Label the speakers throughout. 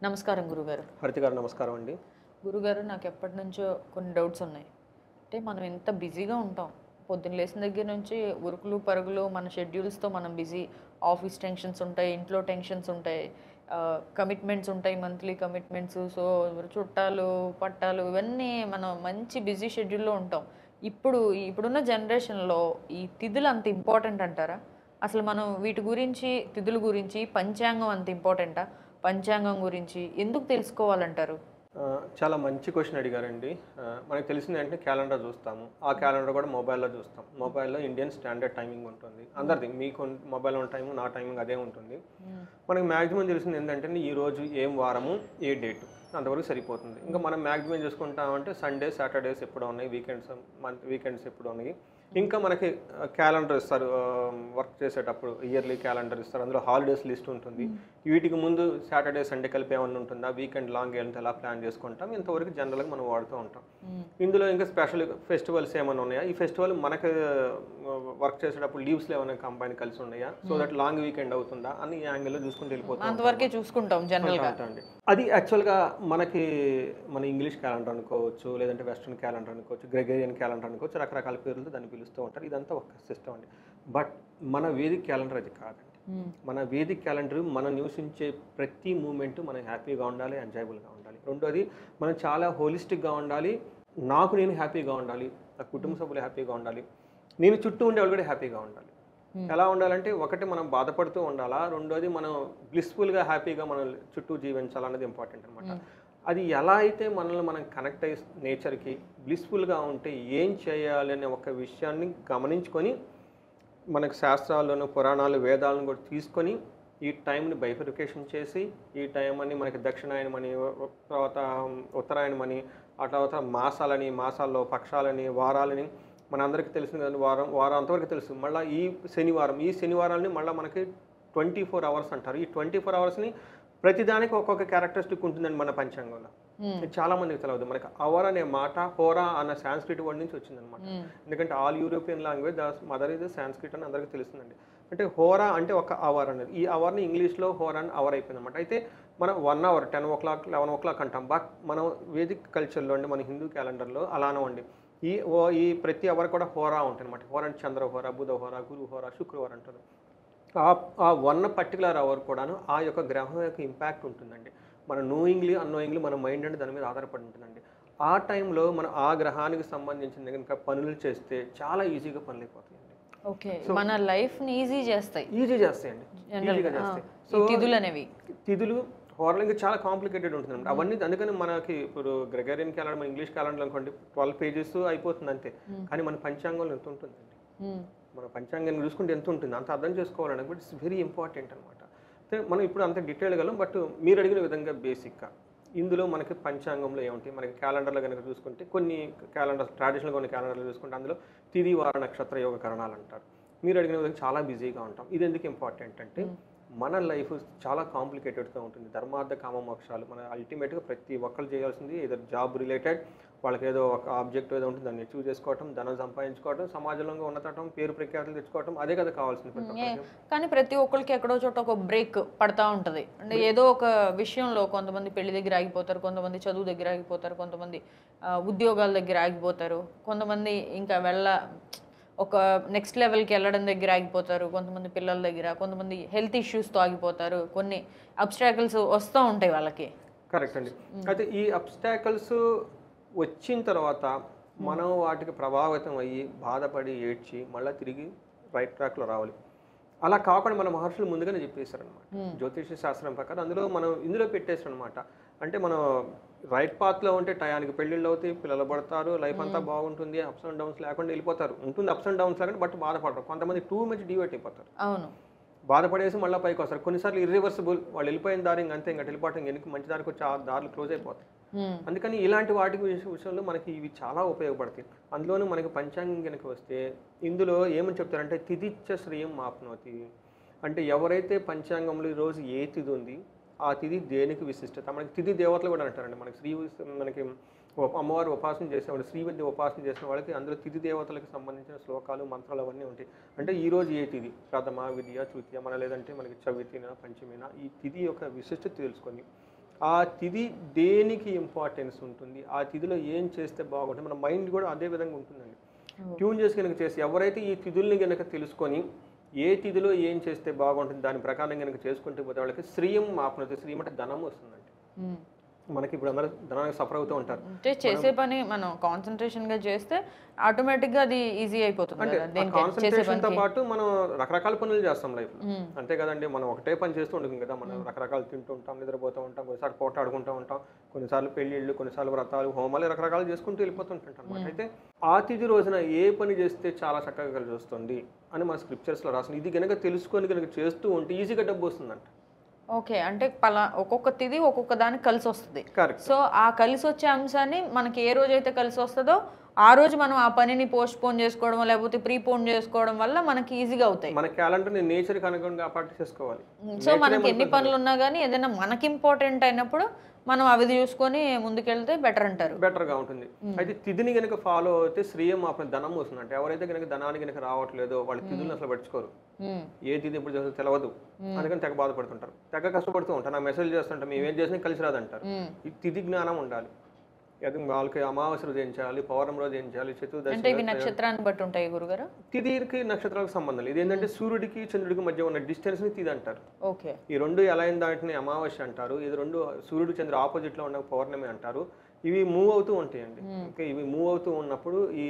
Speaker 1: నమస్కారం గురుగారు.
Speaker 2: హరిత గారు నమస్కారం అండి.
Speaker 1: గురుగారు నాకు ఎప్పటినుంచో కొన్ని డౌట్స్ ఉన్నాయి. అంటే మనం ఎంత బిజీగా ఉంటాం. పొద్దున్న లేసిన దగ్గర నుంచి ఉరుకులు, పరుగులు మన షెడ్యూల్స్‌తో మనం బిజీ. ఆఫీస్ టెన్షన్స్ ఉంటాయి, ఇంట్లో టెన్షన్స్ ఉంటాయి, కమిట్మెంట్స్ ఉంటాయి, మంత్లీ కమిట్మెంట్స్. సో, చుట్టాలు, పట్టాలు ఇవన్నీ మనం మంచి బిజీ షెడ్యూల్‌లో ఉంటాం. ఇప్పుడున్న జనరేషన్‌లో ఈ తిథులు అంత ఇంపార్టెంట్ అంటారా? అసలు మనం వీటి గురించి, తిథుల గురించి పంచాంగం అంత ఇంపార్టెంటా? పంచాంగం గురించి ఎందుకు తెలుసుకోవాలంటారు?
Speaker 2: చాలా మంచి క్వెషన్ అడిగారండి. మనకు తెలిసింది ఏంటంటే క్యాలెండర్ చూస్తాము. ఆ క్యాలెండర్ కూడా మొబైల్‌లో చూస్తాం. మొబైల్‌లో ఇండియన్ స్టాండర్డ్ టైమింగ్ ఉంటుంది. అందరిది మీకు మొబైల్‌లో ఉన్న టైము, నా టైమింగ్ అదే ఉంటుంది. మనకి మాక్సిమం తెలిసింది ఏంటంటే ఈరోజు ఏం వారము, ఏ డేటు అంతవరకు సరిపోతుంది. ఇంకా మనం మాక్సిమం చూసుకుంటామంటే సండే, సాటర్డేస్ ఎప్పుడు ఉన్నాయి, వీకెండ్స్ ఎప్పుడు ఉన్నాయి. ఇంకా మనకి క్యాలెండర్ ఇస్తారు, వర్క్ చేసేటప్పుడు ఇయర్లీ క్యాలెండర్ ఇస్తారు. అందులో హాలిడేస్ లిస్ట్ ఉంటుంది. వీటికి ముందు సాటర్డే, సండే కలిపి ఏమన్నా ఉంటుందా, వీకెండ్ లాంగ్ వెళ్తే ఎలా ప్లాన్ చేసుకుంటాం, ఇంతవరకు జనరల్గా మనం వాడుతూ ఉంటాం. ఇందులో ఇంకా స్పెషల్ ఫెస్టివల్స్ ఏమైనా ఉన్నాయా, ఈ ఫెస్టివల్ మనకి వర్క్ చేసేటప్పుడు లీవ్స్లో ఏమైనా కంబైన్ కలిసి ఉన్నాయా, సో దట్ లాంగ్ వీకెండ్ అవుతుందా అని ఈ యాంగిల్లో చూసుకుంటూ వెళ్ళిపోతాం.
Speaker 1: అంతవరకే చూసుకుంటాం జనరల్గా.
Speaker 2: అది యాక్చువల్గా మనకి మన ఇంగ్లీష్ క్యాలెండర్ అనుకోవచ్చు, లేదంటే వెస్ట్రన్ క్యాలెండర్ అనుకోవచ్చు, గ్రెగేరియన్ క్యాలెండర్ అనుకోవచ్చు, రకరకాల పేర్లతో దాన్ని పిలుస్తూ ఉంటారు. ఇదంతా ఒక సిస్టమ్ అండి. బట్ మన వేదిక్ క్యాలెండర్ అది కాదండి. మన వేదిక్ క్యాలెండర్ మనం నివసించే ప్రతి మూమెంట్ మనం హ్యాపీగా ఉండాలి, ఎంజాయబుల్గా ఉండాలి. రెండోది మనం చాలా హోలిస్టిక్గా ఉండాలి. నాకు నేను హ్యాపీగా ఉండాలి, నా కుటుంబ సభ్యులు హ్యాపీగా ఉండాలి, నేను చుట్టూ ఉండే వాళ్ళు కూడా హ్యాపీగా ఉండాలి. ఎలా ఉండాలంటే ఒకటి మనం బాధపడుతూ ఉండాలా, రెండోది మనం బ్లిస్ఫుల్గా హ్యాపీగా మనం చుట్టూ జీవించాలన్నది ఇంపార్టెంట్ అనమాట. అది ఎలా అయితే మనల్ని మనం కనెక్ట్ అయ్యి నేచర్కి బ్లిస్ఫుల్గా ఉంటే ఏం చేయాలి అనే ఒక విషయాన్ని గమనించుకొని మనకు శాస్త్రాలను, పురాణాలు, వేదాలను కూడా తీసుకొని ఈ టైంని బైఫర్కేషన్ చేసి, ఈ టైం అని మనకి దక్షిణాయనమని, తర్వాత ఉత్తరాయణమని, ఆ తర్వాత మాసాల్లో పక్షాలని, వారాలని మనందరికీ తెలిసింది కదండి. వారం అంతవరకు తెలుసు. మళ్ళీ ఈ శనివారాలని మళ్ళీ మనకి 24 అవర్స్ అంటారు. ఈ 24 అవర్స్ని ప్రతిదానికి ఒక్కొక్క క్యారెక్టరిస్టిక్ ఉంటుందండి మన పంచాంగంలో. చాలా మందికి తెలియదు. మనకి అవర్ అనే మాట హోరా అన్న సాంస్క్రిట్ వర్డ్ నుంచి వచ్చిందనమాట. ఎందుకంటే all European language mother is Sanskrit అని అందరికీ తెలుస్తుందండి. అంటే హోరా అంటే ఒక అవర్ అనేది. ఈ అవర్ని ఇంగ్లీష్లో హోరా అని అవర్ అయిపోయింది అనమాట. అయితే మనం 1 అవర్ 10 o'clock 11 o'clock అంటాం. బట్ మనం వేదిక్ కల్చర్లో అండి, మన హిందూ క్యాలెండర్లో అలానే అండి. ఈ ప్రతి అవర్ కూడా హోరా ఉంటుంది అనమాట. హోరా అంటే చంద్రహోర, బుధహోర, గురుహోర, శుక్రవారం అంటారు. ఆ 1 పర్టికులర్ అవర్ కూడాను ఆ యొక్క గ్రహం యొక్క ఇంపాక్ట్ ఉంటుందండి. మన అన్నోయింగ్లీ మన మైండ్ అంటే దాని మీద ఆధారపడి ఉంటుందండి. ఆ టైంలో మనం ఆ గ్రహానికి సంబంధించిన కనుక పనులు చేస్తే చాలా ఈజీగా పనులు అయిపోతాయండి.
Speaker 1: ఓకే, మన లైఫ్ని ఈజీగా చేస్తాయండి.
Speaker 2: ఈజీగా చేస్తాయి. సో
Speaker 1: తిథులు అనేవి,
Speaker 2: తిథులు హోరలింగ్ చాలా కాంప్లికేటెడ్ ఉంటుంది అవన్నీ. అందుకని మనకి ఇప్పుడు గ్రెగరియన్ క్యాలెండర్, మన ఇంగ్లీష్ క్యాలెండర్ అనుకోండి 12 pages అయిపోతుంది అంతే. కానీ మన పంచాంగంలో ఎంత ఉంటుందండి, మన పంచాంగాన్ని చూసుకుంటే ఎంత ఉంటుంది అంత అర్థం చేసుకోవాలంటే బట్ ఇట్స్ వెరీ ఇంపార్టెంట్ అనమాట. అయితే మనం ఇప్పుడు అంత డీటెయిల్ గలం. బట్ మీరు అడిగిన విధంగా బేసిక్గా ఇందులో మనకి పంచాంగంలో ఏముంటాయి, మనకి క్యాలెండర్లో కనుక చూసుకుంటే కొన్ని క్యాలెండర్స్, ట్రెడిషనల్గా కొన్ని క్యాలెండర్లు చూసుకుంటే అందులో తిథి, వార, నక్షత్ర, యోగ కరణాలు అంటారు. మీరు అడిగిన విధంగా చాలా బిజీగా ఉంటాం. ఇది ఎందుకు ఇంపార్టెంట్ అంటే మన లైఫ్ చాలా కాంప్లికేటెడ్గా ఉంటుంది. ధర్మార్థ కామ మోక్షాలు మన అల్టిమేట్గా ప్రతి ఒక్కరు చేయాల్సింది ఏదో జాబ్ రిలేటెడ్, వాళ్ళకి ఏదో ఒక ఆబ్జెక్ట్ ఏదో ఉంటుంది, దాన్ని అచీవ్ చేసుకోవటం, ధనం సంపాదించుకోవటం, సమాజంలో ఉన్నతటం, పేరు ప్రఖ్యాతులు తెచ్చుకోవటం, అదే కదా కావాల్సింది.
Speaker 1: కానీ ప్రతి ఒక్కరికి ఎక్కడో చోట ఒక బ్రేక్ పడతా ఉంటుంది. అంటే ఏదో ఒక విషయంలో కొంతమంది పెళ్లి దగ్గర ఆగిపోతారు, కొంతమంది చదువు దగ్గర ఆగిపోతారు, కొంతమంది ఉద్యోగాల దగ్గర ఆగిపోతారు, కొంతమంది ఇంకా ఒక నెక్స్ట్ లెవెల్కి వెళ్ళడం దగ్గర ఆగిపోతారు, కొంతమంది పిల్లల దగ్గర, కొంతమంది హెల్త్ ఇష్యూస్తో ఆగిపోతారు, కొన్ని అబ్స్టాకల్స్ వస్తూ ఉంటాయి వాళ్ళకి.
Speaker 2: కరెక్ట్ అండి. అయితే ఈ అబ్స్టాకల్స్ వచ్చిన తర్వాత మనం వాటికి ప్రభావితం అయ్యి బాధపడి ఏడ్చి మళ్ళీ తిరిగి రైట్ ట్రాక్లో రావాలి. అలా కాకుండా మన మహర్షులు ముందుగానే చెప్పేశారు అనమాట. జ్యోతిష శాస్త్రం ప్రకారం అందులో మనం ఇందులో పెట్టేశారు అనమాట. అంటే మనం రైట్ పాత్లో ఉంటే టయానికి పెళ్ళిళ్ళు అవుతాయి, పిల్లలు పడతారు, లైఫ్ అంతా బాగుంటుంది, అప్స్ అండ్ డౌన్స్ లేకుండా వెళ్ళిపోతారు. ఉంటుంది అప్స్ అండ్ డౌన్స్ లేకుండా, బట్ బాధపడరు. కొంతమంది టూ మచ్ డివేట్ అయిపోతారు.
Speaker 1: అవును,
Speaker 2: బాధపడేసి మళ్ళీ పైకి వస్తారు. కొన్నిసార్లు ఇర్రివర్సిబుల్, వాళ్ళు వెళ్ళిపోయిన దారి అంతే, ఇంకా వెళ్ళిపోవటం ఎందుకు, మంచి దారికి వచ్చి ఆ దారులు క్లోజ్ అయిపోతాయి. అందుకని ఇలాంటి వాటి విషయంలో మనకి ఇవి చాలా ఉపయోగపడతాయి. అందులోనూ మనకి పంచాంగం కనుక వస్తే ఇందులో ఏమని చెప్తారంటే తిథిచ్చ శ్రేయం ఆప్నోతి. అంటే ఎవరైతే పంచాంగంలో ఈరోజు ఏ తిథి ఉంది, ఆ తిథి దేనికి విశిష్టత. మనకి తిథి దేవతలు కూడా అంటారండి. మనకి అమ్మవారు ఉపాసన చేసేవాళ్ళు, శ్రీవిద్య ఉపాసన చేసిన వాళ్ళకి అందులో తిథి దేవతలకు సంబంధించిన శ్లోకాలు, మంత్రాలు అవన్నీ ఉంటాయి. అంటే ఈరోజు ఏ తిథి, ప్రథమ, విద్య, తృతీయ, లేదంటే మనకి చవితిన, పంచమిన, ఈ తిథి యొక్క విశిష్టత తెలుసుకొని ఆ తిథి దేనికి ఇంపార్టెన్స్ ఉంటుంది, ఆ తిథిలో ఏం చేస్తే బాగుంటుంది, మన మైండ్ కూడా అదే విధంగా ఉంటుందండి. ట్యూన్ చేసి కనుక చేసి ఎవరైతే ఈ తిథుల్ని కనుక తెలుసుకొని ఏ తిథిలో ఏం చేస్తే బాగుంటుంది దాని ప్రకారం కనుక చేసుకుంటూ పోతే వాళ్ళకి శ్రీయం ఆపనవుతుంది. శ్రీయం అంటే ధనం వస్తుందండి. మనకి ఇప్పుడు అందరూ ధనానికి సఫర్ అవుతూ ఉంటారు.
Speaker 1: అంటే చేసే పని మనం కాన్సన్ట్రేషన్ గా చేస్తే ఆటోమేటిక్ గా అది ఈజీ అయిపోతుంది
Speaker 2: అంటే
Speaker 1: కదా, దేనికి
Speaker 2: కాన్సన్ట్రేషన్ తో పాటు మనం రకరకాల పనులు చేస్తాం లైఫ్ లో. అంతే కదండి, మనం ఒకటే పని చేస్తూ ఉంటాం కదా, మనం రకరకాలు తింటూ ఉంటాం, నిద్రపోతూ ఉంటాం, కొన్నిసార్లు పోట ఆడుకుంటూ ఉంటాం, కొన్నిసార్లు పెళ్లిళ్ళు, కొన్నిసార్లు వ్రతాలు, హోమాలు రకరకాలు చేసుకుంటూ వెళ్ళిపోతుంటాం అనమాట. అయితే ఆ తిథి రోజున ఏ పని చేస్తే చాలా చక్కగా కలిసి వస్తుంది అని మన స్క్రిప్చర్స్ లో రాసింది. ఇది కనుక తెలుసుకొని కనుక చేస్తూ ఉంటే ఈజీగా డబ్బు వస్తుందంట.
Speaker 1: ఓకే, అంటే ఒక్కొక్క తిది ఒక్కొక్క దానికి కలిసి వస్తుంది.
Speaker 2: కరెక్ట్.
Speaker 1: సో ఆ కలిసి వచ్చే అంశాన్ని మనకి ఏ రోజైతే కలిసి వస్తుందో ఆ రోజు మనం ఆ పనిని పోస్ట్ పోన్ చేసుకోవడం లేకపోతే ప్రీపోన్ చేసుకోవడం వల్ల మనకి ఈజీగా అవుతాయి.
Speaker 2: మన క్యాలెండర్ ని నేచర్ కి అనుగుణంగా అపార్ట్ చేసుకోవాలి.
Speaker 1: సో మనకి ఎన్ని పనులు ఉన్నా కానీ ఏదైనా మనకి ఇంపార్టెంట్ అయినప్పుడు మనం అవి చూసుకొని ముందుకెళ్తే బెటర్ అంటారు.
Speaker 2: బెటర్ గా ఉంటుంది. అయితే తిథిని కనుక ఫాలో అయితే శ్రీయం ఆపన ధనం వస్తుంది. అంటే ఎవరైతే కనుక ధనానికి కనుక రావట్లేదో వాళ్ళు తిథులను అసలు పట్టించుకోరు. ఏ తిథి ఎప్పుడు చేస్తుందో తెలియదు, అందుకని తెగ బాధపడుతుంటారు, తెగ కష్టపడుతూ ఉంటారు, నాకు మెసేజ్ చేస్తుంటారు మేము ఏం చేసినా కలిసి రాదంటారు. ఈ తిథి జ్ఞానం ఉండాలి. వాళ్ళకి అమావాస్య రోజు ఏం చేయాలి, పౌర్ణమి రోజు ఏం చేయాలి, చతుర్దశి.
Speaker 1: అంటే ఇవి నక్షత్రాన్ని బట్టి ఉంటాయి గురుగారు.
Speaker 2: తిథికి నక్షత్రాలకు సంబంధం లేదు. ఏంటంటే సూర్యుడికి చంద్రుడికి మధ్య ఉన్న డిస్టెన్స్ ని తిథి అంటారు.
Speaker 1: ఓకే,
Speaker 2: ఈ రెండు ఎలా అయిన దాంట్ని అమావాస్య అంటారు. ఇది రెండు సూర్యుడు చంద్రుడు ఆపోజిట్ లో ఉన్న పౌర్ణమి అంటారు. ఇవి మూవ్ అవుతూ ఉంటాయండి. ఓకే, ఇవి మూవ్ అవుతూ ఉన్నప్పుడు ఈ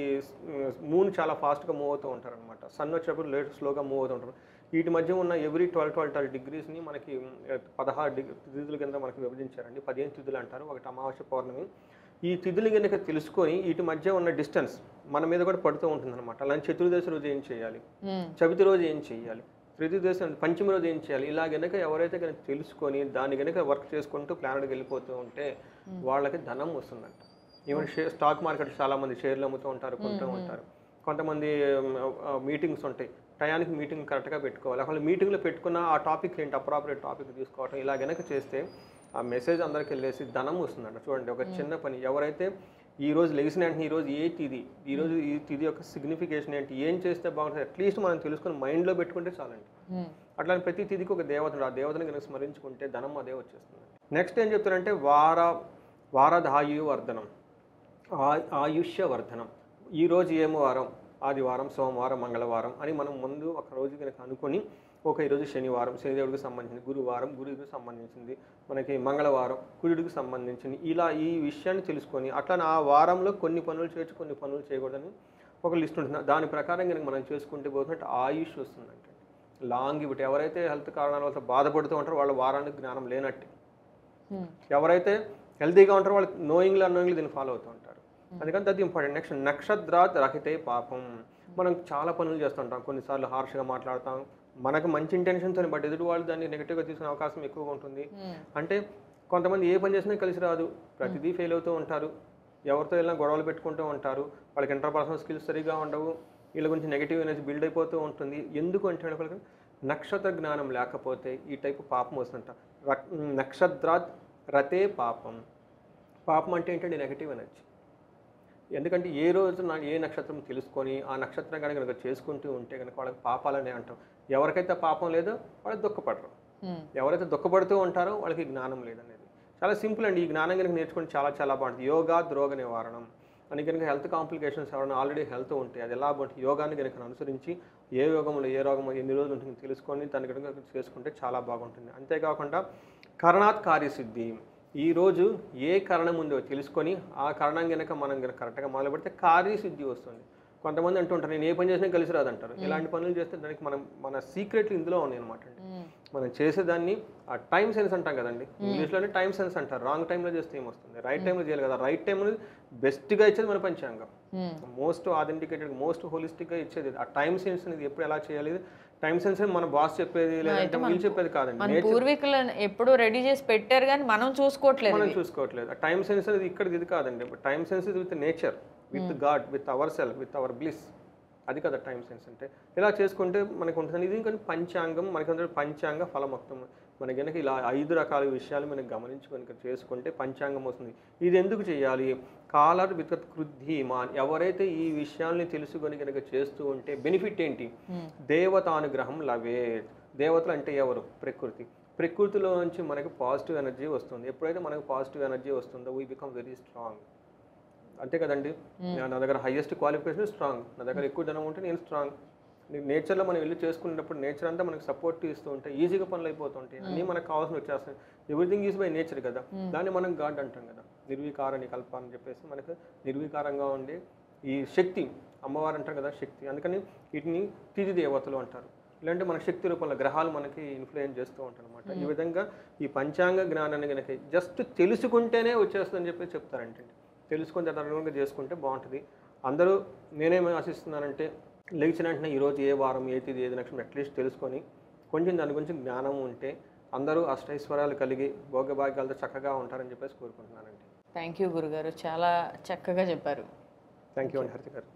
Speaker 2: మూన్ చాలా ఫాస్ట్ గా మూవ్ అవుతూ ఉంటారు అనమాట. సన్ వచ్చేటప్పుడు లేట్ స్లోగా మూవ్ అవుతూ ఉంటారు. వీటి మధ్య ఉన్న ఎవ్రీ 12 degrees ని మనకి 16 తిథుల కింద మనకి విభజించారండి. 15 తిథులు అంటారు. ఒకటి అమావాస్య, పౌర్ణమి. ఈ తిథులు కనుక తెలుసుకొని వీటి మధ్య ఉన్న డిస్టెన్స్ మన మీద కూడా పడుతూ ఉంటుంది అనమాట. అలాంటి చతుర్దశి రోజు ఏం చేయాలి, చవితి రోజు ఏం చేయాలి, త్రిదశి పంచమి రోజు ఏం చేయాలి, ఇలా గనక ఎవరైతే కనుక తెలుసుకొని దాన్ని కనుక వర్క్ చేసుకుంటూ ప్లాన్కి వెళ్ళిపోతూ ఉంటే వాళ్ళకి ధనం వస్తుందంట. ఈవెన్ స్టాక్ మార్కెట్ చాలా మంది షేర్లు అమ్ముతూ ఉంటారు, కొంటూ ఉంటారు. కొంతమంది మీటింగ్స్ ఉంటాయి, టయానికి మీటింగ్ కరెక్ట్గా పెట్టుకోవాలి. అసలు మీటింగ్లో పెట్టుకున్న ఆ టాపిక్ ఏంటి, అప్రాపరేట్ టాపిక్ తీసుకోవటం, ఇలా గనక చేస్తే ఆ మెసేజ్ అందరికి వెళ్ళేసి ధనం వస్తుందంట. చూడండి, ఒక చిన్న పని. ఎవరైతే ఈ రోజు లెగిసిన వెంటనే ఈరోజు ఏ తిథి, ఈరోజు ఈ తిథి యొక్క సిగ్నిఫికేషన్ ఏంటి, ఏం చేస్తే బాగుంటుంది అట్లీస్ట్ మనం తెలుసుకొని మైండ్లో పెట్టుకుంటే చాలండి. అట్లా ప్రతి తిథికి ఒక దేవతను, ఆ దేవతను కనుక స్మరించుకుంటే ధనం అదే వచ్చేస్తుంది. నెక్స్ట్ ఏం చెప్తారంటే వారధాయు వర్ధనం, ఆయుష్య వర్ధనం. ఈరోజు ఏమో వారం, ఆదివారం, సోమవారం, మంగళవారం అని మనం ముందు ఒక రోజు కనుక అనుకొని ఈరోజు శనివారం, శనిదేవుడికి సంబంధించింది, గురువారం గురుడికి సంబంధించింది, మనకి మంగళవారం కుజుడికి సంబంధించింది, ఇలా ఈ విషయాన్ని తెలుసుకొని అట్లా ఆ వారంలో కొన్ని పనులు చేయొచ్చు, కొన్ని పనులు చేయకూడదని ఒక లిస్ట్ ఉంటుంది. దాని ప్రకారం కనుక మనం చేసుకుంటే పోతున్నట్టు ఆయుష్ వస్తుందంటే లాంగ్ ఇవ్వటి. ఎవరైతే హెల్త్ కారణాల వల్ల బాధపడుతూ ఉంటారో వాళ్ళ వారానికి జ్ఞానం లేనట్టే. ఎవరైతే హెల్తీగా ఉంటారో వాళ్ళకి నోయింగ్లీ అన్నోయింగ్లీ దీన్ని ఫాలో అవుతూ ఉంటారు. అందుకని అది ఇంపార్టెంట్. నెక్స్ట్ నక్షత్రాత్ రహితే పాపం. మనం చాలా పనులు చేస్తుంటాం, కొన్నిసార్లు హార్ష్గా మాట్లాడతాం, మనకు మంచి ఇంటెన్షన్తో, బట్ ఎదుటి వాళ్ళు దాన్ని నెగిటివ్గా తీసుకునే అవకాశం ఎక్కువగా ఉంటుంది. అంటే కొంతమంది ఏ పని చేసినా కలిసి రాదు, ప్రతిదీ ఫెయిల్ అవుతూ ఉంటారు, ఎవరితో వెళ్ళినా గొడవలు పెట్టుకుంటూ ఉంటారు, వాళ్ళకి ఇంటర్పర్సనల్ స్కిల్స్ సరిగా ఉండవు, వీళ్ళ గురించి నెగిటివ్ ఎనర్జీ బిల్డ్ అయిపోతూ ఉంటుంది. ఎందుకు అంటే వాళ్ళకి నక్షత్ర జ్ఞానం లేకపోతే ఈ టైపు పాపం వస్తుంట. నక్షత్రాత్ రతే పాపం. పాపం అంటే ఏంటంటే నెగిటివ్ ఎనర్జీ. ఎందుకంటే ఏ రోజు ఏ నక్షత్రం తెలుసుకొని ఆ నక్షత్రం కనుక చేసుకుంటూ ఉంటే కనుక వాళ్ళకి పాపాలనే అంటాం. ఎవరికైతే పాపం లేదో వాళ్ళు దుఃఖపడరు, ఎవరైతే దుఃఖపడుతూ ఉంటారో వాళ్ళకి జ్ఞానం లేదనేది చాలా సింపుల్ అండి. ఈ జ్ఞానం కనుక నేర్చుకుంటే చాలా చాలా బాగుంటుంది. యోగా రోగ నివారణం అని కనుక హెల్త్ కాంప్లికేషన్స్ ఎవరైనా ఆల్రెడీ హెల్త్ ఉంటే అది ఎలా బాగుంటుంది, యోగాన్ని కనుక అనుసరించి ఏ యోగంలో ఏ రోగం ఎన్ని రోజులు ఉంటుంది తెలుసుకొని దాన్ని కనుక చేసుకుంటే చాలా బాగుంటుంది. అంతేకాకుండా కరణాత్ కార్యసిద్ధి. ఈరోజు ఏ కారణం ఉందో తెలుసుకొని ఆ కారణం కనుక మనం కనుక కరెక్ట్గా మొదలు పెడితే కార్యసిద్ధి వస్తుంది. కొంతమంది అంటుంటారు నేను ఏ పని చేసినా కలిసి రాదంటారు. ఇలాంటి పనులు చేస్తే దానికి మన సీక్రెట్లు ఇందులో ఉన్నాయి అనమాట అండి. మనం చేసేదాన్ని ఆ టైం సెన్స్ అంటాం కదండి, ఇంగ్లీష్లోనే టైం సెన్స్ అంటారు. రాంగ్ టైంలో చేస్తే ఏమొస్తుంది, రైట్ టైంలో చేయాలి కదా. రైట్ టైం బెస్ట్గా ఇచ్చేది మన పంచాంగం, మోస్ట్ ఆథెంటికేటెడ్ మోస్ట్ హోలిస్టిక్గా ఇచ్చేది. ఆ టైం సెన్స్ అనేది ఎప్పుడు ఎలా చేయాలి, టైం సెన్స్ మన బాస్ చెప్పేది లేదంటే వీళ్ళు చెప్పేది కాదండి.
Speaker 1: పూర్వీకులు ఎప్పుడు రెడీ చేసి పెట్టారు కానీ మనం చూసుకోవట్లేదు.
Speaker 2: ఆ టైం సెన్స్ అనేది ఇక్కడ ఇది కాదండి. టైం సెన్స్ ఇది with nature, with God, with our self, with our bliss. అది కదా టైం సెన్స్ అంటే. ఇలా చేసుకుంటే మనకు ఉంటుంది. ఇది ఇంకా పంచాంగం, మనకి పంచాంగ ఫలమొత్తం. మనకి కనుక ఇలా 5 రకాల విషయాలు మనం గమనించి కనుక చేసుకుంటే పంచాంగం వస్తుంది. ఇది ఎందుకు చేయాలి, కాలర్ విత్ క్రుద్ధి మాన్. ఎవరైతే ఈ విషయాల్ని తెలుసుకొని కనుక చేస్తూ ఉంటే బెనిఫిట్ ఏంటి, దేవతానుగ్రహం లవే. దేవతలు అంటే ఎవరు, ప్రకృతి. ప్రకృతిలో నుంచి మనకి పాజిటివ్ ఎనర్జీ వస్తుంది. ఎప్పుడైతే మనకు పాజిటివ్ ఎనర్జీ వస్తుందో వీ బికమ్ వెరీ స్ట్రాంగ్. అంతే కదండి. నా దగ్గర హైయెస్ట్ క్వాలిఫికేషన్ స్ట్రాంగ్, నా దగ్గర ఎక్కువ ధనం ఉంటే నేను స్ట్రాంగ్. నేచర్లో మనం వెళ్ళి చేసుకునేటప్పుడు నేచర్ అంతా మనకు సపోర్ట్ ఇస్తూ ఉంటాయి, ఈజీగా పనులు అయిపోతుంటాయి, అన్నీ మనకు కావాల్సిన వచ్చేస్తాయి. ఎవ్రీథింగ్ ఈజ్ బై నేచర్ కదా, దాన్ని మనం గాడ్ అంటాం కదా. నిర్వికారాన్ని కల్ప అని చెప్పేసి మనకు నిర్వికారంగా ఉండే ఈ శక్తి అమ్మవారు అంటారు కదా శక్తి. అందుకని వీటిని తిథి దేవతలు అంటారు. ఇలాంటి మన శక్తి రూపంలో గ్రహాలు మనకి ఇన్ఫ్లుయెన్స్ చేస్తూ ఉంటాయి అనమాట. ఈ విధంగా ఈ పంచాంగ జ్ఞానాన్ని కనుక జస్ట్ తెలుసుకుంటేనే వచ్చేస్తుందని చెప్పి చెప్తారంటే, తెలుసుకొని తదనుగుణంగా చేసుకుంటే బాగుంటుంది. అందరూ నేనేమి ఆశిస్తున్నానంటే లేచిన వెంటనే ఈరోజు ఏ వారం ఏ తిథి ఏది నక్షత్రం అట్లీస్ట్ తెలుసుకొని కొంచెం దాని గురించి జ్ఞానం ఉంటే అందరూ అష్టైశ్వర్యాలు కలిగి భోగభాగ్యాలతో చక్కగా ఉంటారని చెప్పేసి కోరుకుంటున్నానండి.
Speaker 1: థ్యాంక్ యూ గురుగారు, చాలా చక్కగా చెప్పారు.
Speaker 2: థ్యాంక్ యూ అండి హరిత గారు.